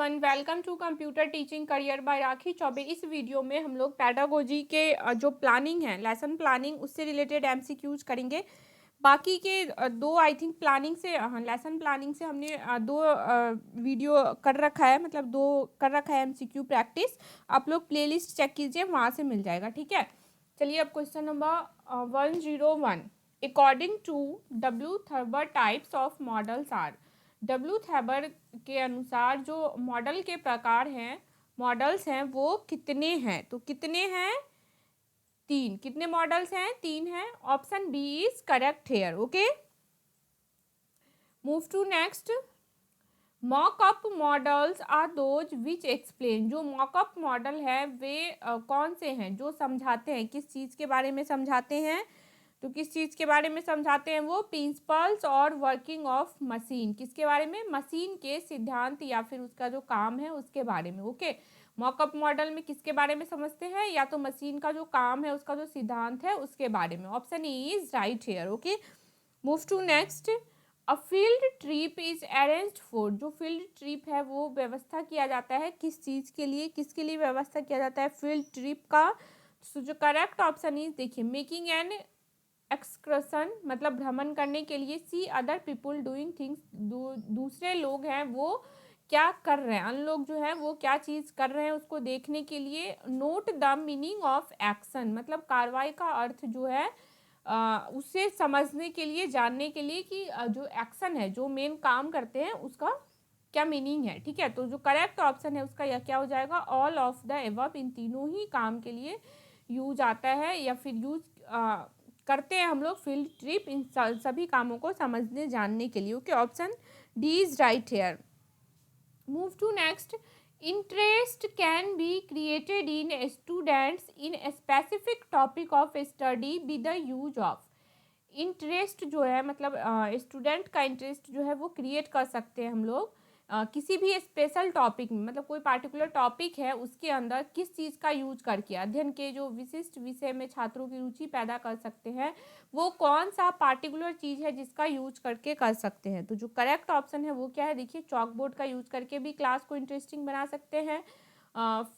Everyone, welcome to computer teaching career by Rakhi Choubey. इस video में हम लोग पैडागोजी के जो प्लानिंग है, लेसन प्लानिंग, उससे रिलेटेड एमसीक्यूज करेंगे। बाकी के दो आई थिंक प्लानिंग से, लेसन प्लानिंग से हमने दो वीडियो कर रखा है, मतलब दो कर रखा है एमसीक्यू प्रैक्टिस। आप लोग प्लेलिस्ट चेक कीजिए, वहाँ से मिल जाएगा। ठीक है, चलिए अब question number 101। According to W Thurber types of models are. W Thurber के अनुसार जो मॉडल के प्रकार हैं, मॉडल्स हैं, वो कितने हैं? तो कितने हैं? 3। कितने मॉडल्स हैं? 3 हैं। Option B is correct here. Okay, move to next. Mockup models are those which explain. जो मॉकअप मॉडल है वे कौन से हैं? जो समझाते हैं, किस चीज़ के बारे में समझाते हैं? तो किस चीज़ के बारे में समझाते हैं? वो प्रिंसिपल्स और वर्किंग ऑफ मशीन। किसके बारे में? मशीन के सिद्धांत या फिर उसका जो काम है उसके बारे में। ओके, मॉकअप मॉडल में किसके बारे में समझते हैं? या तो मशीन का जो काम है, उसका जो सिद्धांत है, उसके बारे में। Option A is right here. Okay, move to next. A field trip is arranged for. जो फील्ड ट्रिप है वो व्यवस्था किया जाता है किस चीज़ के लिए? किसके लिए व्यवस्था किया जाता है फील्ड ट्रिप का? तो जो करेक्ट ऑप्शन इज, देखिए, मेकिंग एन एक्सकर्सन, मतलब भ्रमण करने के लिए। सी अदर पीपुल डूइंग थिंग्स, दूसरे लोग हैं वो क्या कर रहे हैं, अन्य लोग जो है वो क्या चीज़ कर रहे हैं उसको देखने के लिए। Note the meaning of action, मतलब कार्रवाई का अर्थ जो है उसे समझने के लिए, जानने के लिए कि जो एक्शन है, जो मेन काम करते हैं, उसका क्या मीनिंग है। ठीक है, तो जो करेक्ट ऑप्शन है उसका यह क्या हो जाएगा? All of the above. इन तीनों ही काम के लिए यूज आता है या फिर यूज करते हैं हम लोग फील्ड ट्रिप, इन सभी कामों को समझने जानने के लिए। Okay, option D is right here. Move to next. Interest can be created in students in specific topic of study with the use of. Interest जो है, मतलब स्टूडेंट का इंटरेस्ट जो है वो क्रिएट कर सकते हैं हम लोग किसी भी स्पेशल टॉपिक में, मतलब कोई पार्टिकुलर टॉपिक है उसके अंदर किस चीज़ का यूज करके अध्ययन के जो विशिष्ट विषय में छात्रों की रुचि पैदा कर सकते हैं, वो कौन सा पार्टिकुलर चीज़ है जिसका यूज करके कर सकते हैं। तो जो करेक्ट ऑप्शन है वो क्या है? देखिए, चॉक बोर्ड का यूज करके भी क्लास को इंटरेस्टिंग बना सकते हैं,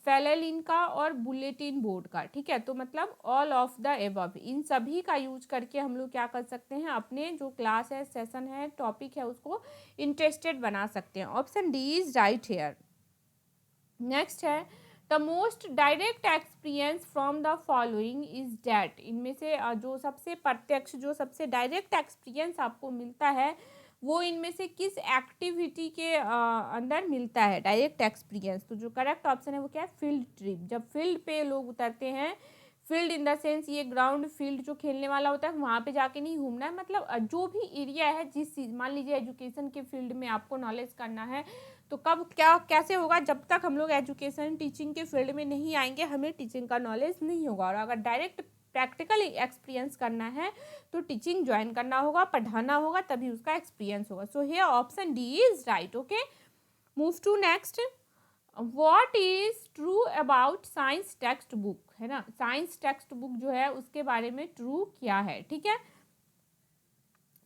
फेलेलिन का और बुलेटिन बोर्ड का। ठीक है, तो मतलब ऑल ऑफ द एबव, इन सभी का यूज करके हम लोग क्या कर सकते हैं? अपने जो क्लास है, सेशन है, टॉपिक है, उसको इंटरेस्टेड बना सकते हैं। Option D is right here. Next है the most direct experience from the following is that. इनमें से जो सबसे प्रत्यक्ष, जो सबसे डायरेक्ट एक्सपीरियंस आपको मिलता है, वो इनमें से किस एक्टिविटी के अंदर मिलता है डायरेक्ट एक्सपीरियंस? तो जो करेक्ट ऑप्शन है वो क्या है? Field trip. जब फील्ड पे लोग उतरते हैं, फील्ड इन द सेंस ये ग्राउंड फील्ड जो खेलने वाला होता है, वहाँ पे जाके नहीं घूमना है, मतलब जो भी एरिया है, जिस चीज़, मान लीजिए एजुकेशन के फील्ड में आपको नॉलेज करना है, तो कब क्या कैसे होगा? जब तक हम लोग एजुकेशन टीचिंग के फील्ड में नहीं आएंगे, हमें टीचिंग का नॉलेज नहीं होगा। और अगर डायरेक्ट प्रैक्टिकल एक्सपीरियंस करना है तो टीचिंग ज्वाइन करना होगा, पढ़ाना होगा, तभी उसका एक्सपीरियंस होगा। So here option D is right. Okay, move to next. What is true about science text book, है ना? साइंस टेक्स्ट बुक जो है उसके बारे में ट्रू क्या है? ठीक है,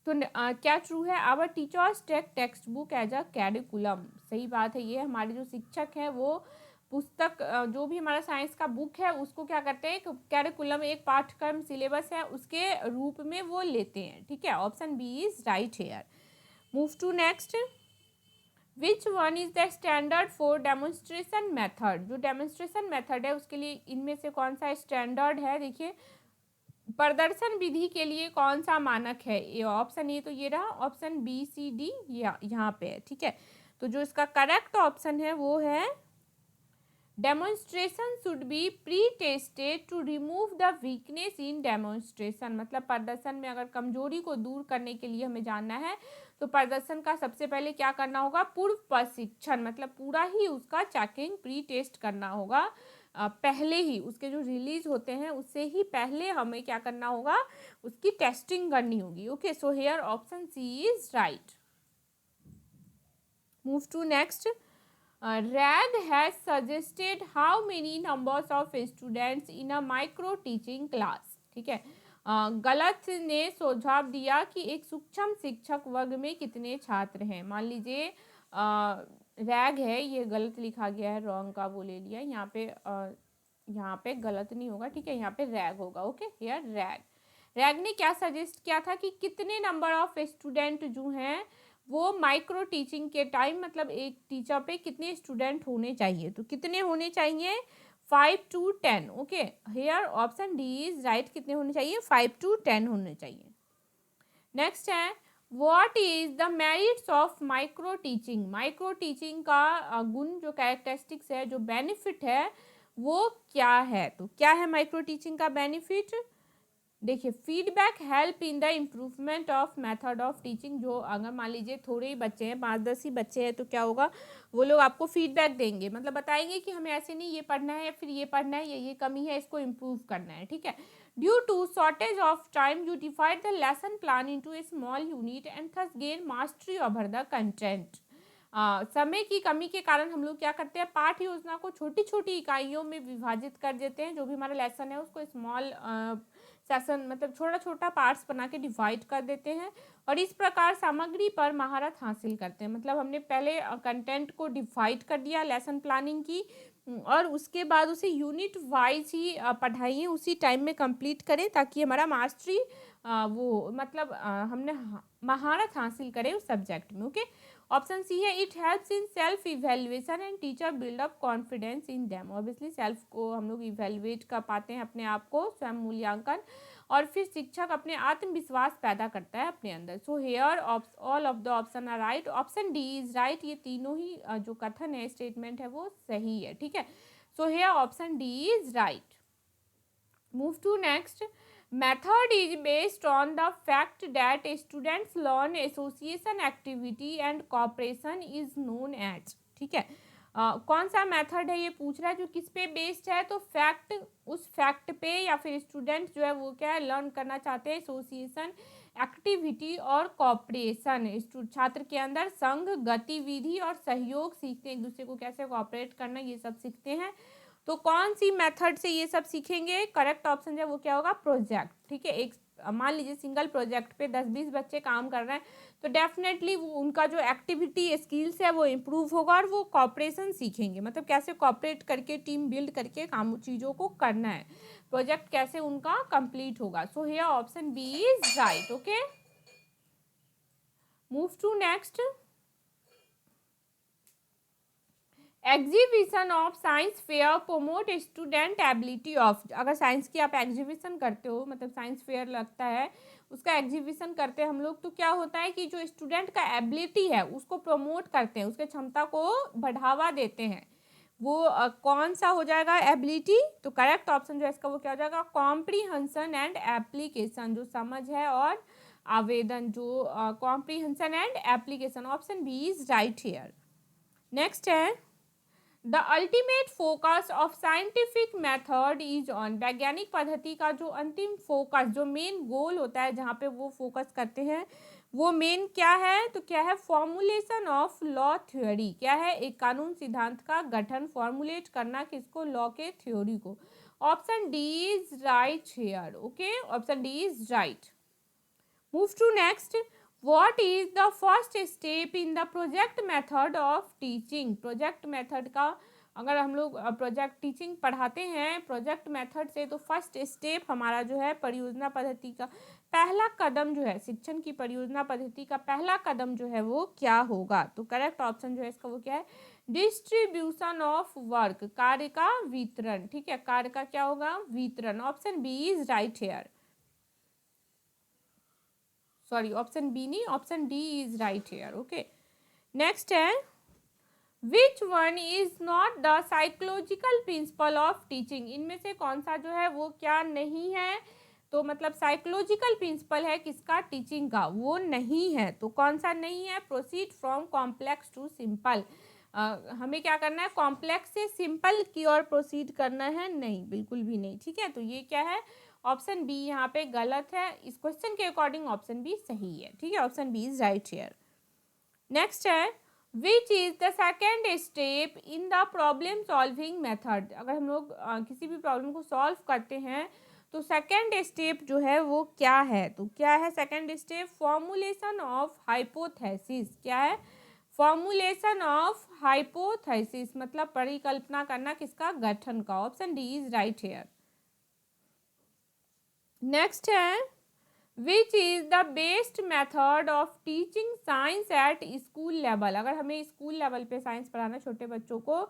तो क्या ट्रू है? Our teachers take text book as a curriculum. सही बात है, ये हमारे जो शिक्षक हैं वो पुस्तक, जो भी हमारा साइंस का बुक है उसको क्या करते हैं? कैरिकुलम, एक पाठ्यक्रम सिलेबस है, उसके रूप में वो लेते हैं। ठीक है, option B is right here. Move to next. Which one is the standard for demonstration method. जो डेमोन्स्ट्रेशन मेथड है उसके लिए इनमें से कौन सा स्टैंडर्ड है? देखिए, प्रदर्शन विधि के लिए कौन सा मानक है? ये ऑप्शन ए तो ये रहा, ऑप्शन बी सी डी यहाँ पे है। ठीक है, तो जो इसका करेक्ट ऑप्शन है वो है demonstration should be pre tested to remove the weakness in demonstration. मतलब प्रदर्शन में अगर कमजोरी को दूर करने के लिए हमें जानना है तो प्रदर्शन का सबसे पहले क्या करना होगा? पूर्व प्रशिक्षण, मतलब पूरा ही उसका चेकिंग, प्री टेस्ट करना होगा। पहले ही उसके जो रिलीज होते हैं उससे ही पहले हमें क्या करना होगा? उसकी टेस्टिंग करनी होगी। Okay, so here option C is right. Move to next. Rag has suggested how many numbers of students in a micro teaching class. ठीक है, गलत ने सुझाव दिया कि एक सूक्ष्म शिक्षक वर्ग में कितने छात्र हैं। मान लीजिए रैग है, ये गलत लिखा गया है, रॉन्ग का वो ले लिया यहाँ पे गलत नहीं होगा, ठीक है, यहाँ पे रैग होगा। Okay, here rag. रैग ने क्या सजेस्ट किया था कि कितने नंबर ऑफ स्टूडेंट जो हैं वो माइक्रो टीचिंग के टाइम, मतलब एक टीचर पे कितने स्टूडेंट होने चाहिए, तो कितने होने चाहिए 5 to 10। Okay, here option D is right, कितने होने चाहिए 5 to 10 होने चाहिए। नेक्स्ट है what is the merits of micro teaching. Micro teaching का गुण, जो कैरेक्टरिस्टिक्स है, जो बेनिफिट है वो क्या है, तो क्या है माइक्रो टीचिंग का बेनिफिट। देखिए, feedback help in the improvement of method of teaching. जो अगर मान लीजिए थोड़े ही बच्चे हैं, 5-10 ही बच्चे हैं, तो क्या होगा, वो लोग आपको फीडबैक देंगे, मतलब बताएंगे कि हमें ऐसे नहीं, ये पढ़ना है, या फिर ये पढ़ना है, ये कमी है, इसको इम्प्रूव करना है, ठीक है। Due to shortage of time you divide the lesson plan into a small unit and thus gain mastery over the content. समय की कमी के कारण हम लोग क्या करते हैं, पाठ योजना को छोटी छोटी इकाइयों में विभाजित कर देते हैं। जो भी हमारा लेसन है उसको स्मॉल सेशन, मतलब छोटा छोटा पार्ट्स बना के डिवाइड कर देते हैं, और इस प्रकार सामग्री पर महारत हासिल करते हैं। मतलब हमने पहले कंटेंट को डिवाइड कर दिया लेसन प्लानिंग की, और उसके बाद उसे यूनिट वाइज ही पढ़ाइए, उसी टाइम में कंप्लीट करें, ताकि हमारा मास्टरी वो मतलब हमने महारत हासिल करें उस सब्जेक्ट में। ओके, ऑप्शन सी है it helps in self evaluation and teacher build up confidence in them. Obviously self को हम लोग इवेल्युएट कर पाते हैं, अपने आप को स्वयं मूल्यांकन, और फिर शिक्षक अपने आत्मविश्वास पैदा करता है अपने अंदर। So here all of the option are right, option D is right. ये तीनों ही जो कथन है, स्टेटमेंट है, वो सही है, ठीक है। So here option D is right. Move to next. Method is based on the fact that students learn association activity and cooperation is known as। ठीक है, कौन सा मेथड है ये पूछ रहा है, जो किस पे बेस्ड है, तो फैक्ट, उस फैक्ट पे, या फिर स्टूडेंट जो है वो क्या है, लर्न करना चाहते हैं एसोसिएशन एक्टिविटी और कॉपरेशन। छात्र के अंदर संघ, गतिविधि और सहयोग सीखते हैं, एक दूसरे को कैसे कॉपरेट करना, ये सब सीखते हैं। तो कौन सी मेथड से ये सब सीखेंगे, करेक्ट ऑप्शन जो वो क्या होगा, प्रोजेक्ट। ठीक है, एक मान लीजिए सिंगल प्रोजेक्ट पे 10-20 बच्चे काम कर रहे हैं, तो डेफिनेटली वो उनका जो एक्टिविटी स्किल्स है वो इम्प्रूव होगा, और वो कॉपरेशन सीखेंगे, मतलब कैसे कॉपरेट करके टीम बिल्ड करके काम चीज़ों को करना है, प्रोजेक्ट कैसे उनका कंप्लीट होगा। So here option B is right. Okay, move to next. Exhibition of science fair promote student ability of. अगर साइंस की आप एग्जीबिशन करते हो, मतलब साइंस फेयर लगता है, उसका एग्जीबिशन करते हैं हम लोग, तो क्या होता है कि जो स्टूडेंट का एबिलिटी है उसको प्रमोट करते हैं, उसके क्षमता को बढ़ावा देते हैं। वो कौन सा हो जाएगा एबिलिटी, तो करेक्ट ऑप्शन जो है इसका वो क्या हो जाएगा, कॉम्प्रीहेंशन एंड एप्लीकेशन। जो समझ है और आवेदन, जो comprehension and application, option B is right here. Next है the ultimate focus of scientific method is on. वैज्ञानिक पद्धति का जो अंतिम फोकस, जो मेन गोल होता है, जहाँ पे वो फोकस करते हैं, वो मेन क्या है, तो क्या है, फॉर्मुलेशन ऑफ लॉ थ्योरी। क्या है, एक कानून सिद्धांत का गठन, फॉर्मुलेट करना, किसको, लॉ के थ्योरी को। Option D is right here. Okay, option D is right. Move to next. What is the first step in the project method of teaching? Project method का, अगर हम लोग प्रोजेक्ट टीचिंग पढ़ाते हैं प्रोजेक्ट मेथड से, तो first step हमारा जो है परियोजना पद्धति का पहला कदम जो है, शिक्षण की परियोजना पद्धति का पहला कदम जो है वो क्या होगा, तो करेक्ट ऑप्शन जो है इसका वो क्या है, डिस्ट्रीब्यूशन ऑफ वर्क, कार्य का वितरण। ठीक है, कार्य का क्या होगा, वितरण। Option B is right here, sorry option B नहीं, option D is right here. Okay, next है which one is not the psychological principle of teaching. इनमें से कौन सा जो है वो क्या नहीं है, तो मतलब साइकोलॉजिकल प्रिंसिपल है किसका, टीचिंग का, वो नहीं है। तो कौन सा नहीं है, proceed from complex to simple. हमें क्या करना है, कॉम्प्लेक्स से सिंपल की ओर प्रोसीड करना है, नहीं, बिल्कुल भी नहीं। ठीक है, तो ये क्या है, ऑप्शन बी यहाँ पे गलत है, इस क्वेश्चन के अकॉर्डिंग ऑप्शन बी सही है। ठीक है, option B is right here. Next है which is the second step in the problem solving method. अगर हम लोग किसी भी प्रॉब्लम को सॉल्व करते हैं, तो सेकेंड स्टेप जो है वो क्या है, तो क्या है second step, formulation of hypothesis. क्या है, फॉर्मुलेशन ऑफ हाइपोथेसिस मतलब परिकल्पना करना किसका, गठन का। Option D is right here. Next है which is the best method of teaching science at school level. अगर हमें स्कूल लेवल पे साइंस पढ़ाना छोटे बच्चों को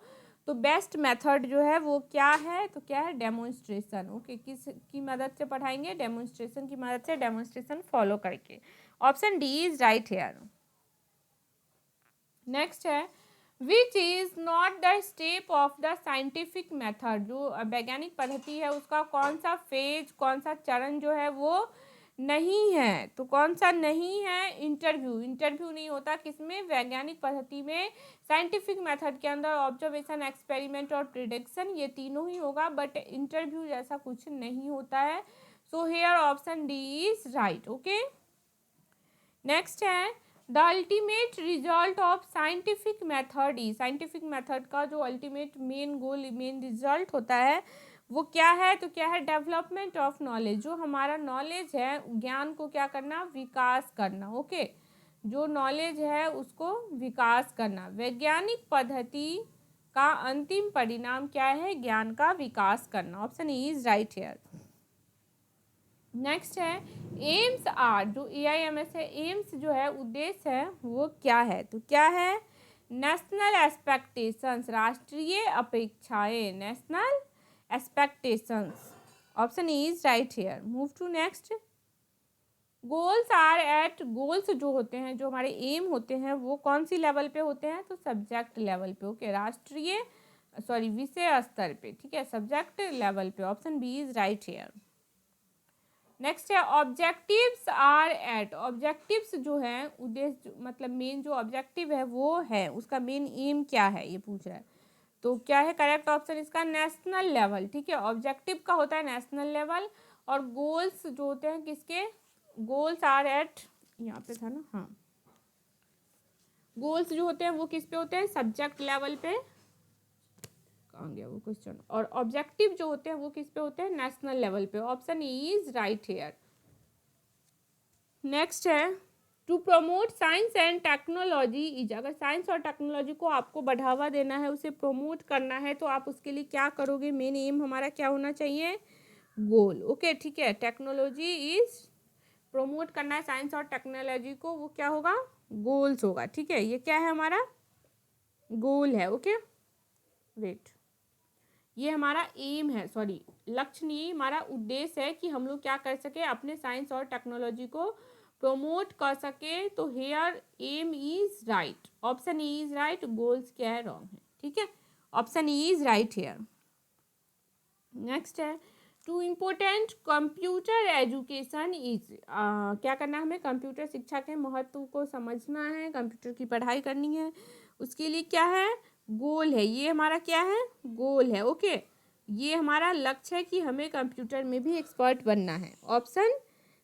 तो बेस्ट मेथड जो है वो क्या है, तो क्या है, डेमोन्स्ट्रेशन। ओके, किस की मदद से पढ़ाएंगे, डेमोन्स्ट्रेशन की मदद से, डेमोन्स्ट्रेशन फॉलो करके। Option D is right here. Next है which is not the step of the scientific method. जो वैज्ञानिक पद्धति है उसका कौन सा फेज, कौन सा चरण जो है वो नहीं है, तो कौन सा नहीं है, इंटरव्यू। इंटरव्यू नहीं होता किसमें, वैज्ञानिक पद्धति में। साइंटिफिक मेथड के अंदर ऑब्जर्वेशन, एक्सपेरिमेंट और प्रिडिक्शन, ये तीनों ही होगा, बट इंटरव्यू जैसा कुछ नहीं होता है। So here option D is right. Okay, next है the ultimate result of scientific method is. Scientific method का जो ultimate main goal, main result होता है वो क्या है, तो क्या है, डेवलपमेंट ऑफ नॉलेज। जो हमारा नॉलेज है, ज्ञान को क्या करना, विकास करना। ओके, जो नॉलेज है उसको विकास करना। वैज्ञानिक पद्धति का अंतिम परिणाम क्या है, ज्ञान का विकास करना। Option E is right here. Next है एम्स आर। जो AIMS है, एम्स जो है उद्देश्य है वो क्या है, तो क्या है, नेशनल एक्सपेक्टेशंस, राष्ट्रीय अपेक्षाएं, national expectations. Option E is right here. Move to next. Goals are at. Goals जो होते हैं, जो हमारे एम होते हैं वो कौन सी लेवल पे होते हैं, तो सब्जेक्ट लेवल पे। ओके, राष्ट्रीय विषय स्तर पे, ठीक है, सब्जेक्ट लेवल पे। Option B is right here. Next है ऑब्जेक्टिव्स आर एट। ऑब्जेक्टिव्स जो है, उद्देश्य मतलब मेन जो ऑब्जेक्टिव है वो है, उसका मेन एम क्या है ये पूछ रहा है, तो क्या है करेक्ट ऑप्शन इसका, नेशनल लेवल। ठीक है, ऑब्जेक्टिव का होता है नेशनल लेवल, और गोल्स जो होते हैं किसके, गोल्स आर एट, यहाँ पे था ना, हाँ, गोल्स जो होते हैं वो किस पे होते हैं, सब्जेक्ट लेवल पे। कहाँ गया वो क्वेश्चन। और ऑब्जेक्टिव जो होते हैं वो किस पे होते हैं, नेशनल लेवल पे। Option E is right here. Next है to promote science and technology is. अगर साइंस और टेक्नोलॉजी को आपको बढ़ावा देना है, उसे प्रमोट करना है, तो आप उसके लिए क्या करोगे, मेन एम हमारा क्या होना चाहिए, गोल। ओके, ठीक है, टेक्नोलॉजी इज प्रमोट करना है साइंस और टेक्नोलॉजी को, वो क्या होगा, गोल्स होगा। ठीक है, ये क्या है हमारा गोल है। ओके, वेट, ये हमारा एम है, सॉरी लक्ष्य नहीं, हमारा उद्देश्य है कि हम लोग क्या कर सके, अपने साइंस और टेक्नोलॉजी को प्रमोट कर सके। तो here M is right, option E is right, goals क्या है, रॉन्ग है। ठीक है, option E is right here. Next है to important computer education is. क्या करना है हमें, कंप्यूटर शिक्षा के महत्व को समझना है, कंप्यूटर की पढ़ाई करनी है, उसके लिए क्या है, गोल है। ये हमारा क्या है, गोल है। ओके, ये हमारा लक्ष्य है कि हमें कंप्यूटर में भी एक्सपर्ट बनना है। Option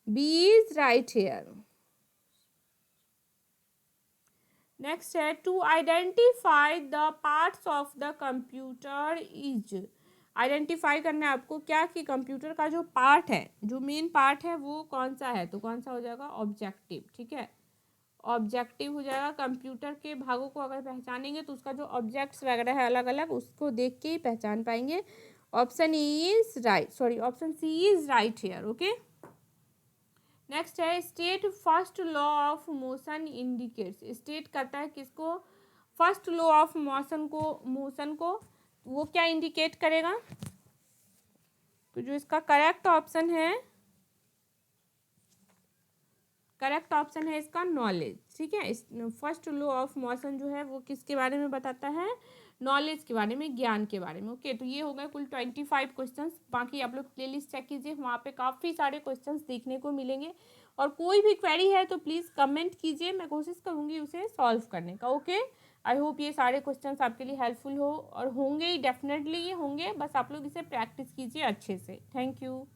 B is right here. Next है to identify the parts of the computer is. Identify करना है आपको क्या, कि कंप्यूटर का जो पार्ट है, जो मेन पार्ट है वो कौन सा है, तो कौन सा हो जाएगा, ऑब्जेक्टिव। ठीक है, ऑब्जेक्टिव हो जाएगा। कंप्यूटर के भागों को अगर पहचानेंगे तो उसका जो ऑब्जेक्ट्स वगैरह है अलग अलग, उसको देख के ही पहचान पाएंगे। Option E is right, sorry option C is right here. Okay, next है state first law of motion indicates. State करता है किसको, फर्स्ट लॉ ऑफ मोशन को, वो क्या इंडिकेट करेगा, तो जो इसका करेक्ट ऑप्शन है, करेक्ट ऑप्शन है इसका नॉलेज। ठीक है, फर्स्ट लॉ ऑफ मोशन जो है वो किसके बारे में बताता है, नॉलेज के बारे में, ज्ञान के बारे में। ओके, तो ये हो गए कुल 25 क्वेश्चंस। बाकी आप लोग प्लेलिस्ट चेक कीजिए, वहाँ पे काफ़ी सारे क्वेश्चंस देखने को मिलेंगे। और कोई भी क्वेरी है तो प्लीज़ कमेंट कीजिए, मैं कोशिश करूँगी उसे सॉल्व करने का। ओके, आई होप ये सारे क्वेश्चंस आपके लिए हेल्पफुल हो, और होंगे ही, डेफिनेटली ये होंगे, बस आप लोग इसे प्रैक्टिस कीजिए अच्छे से। Thank you.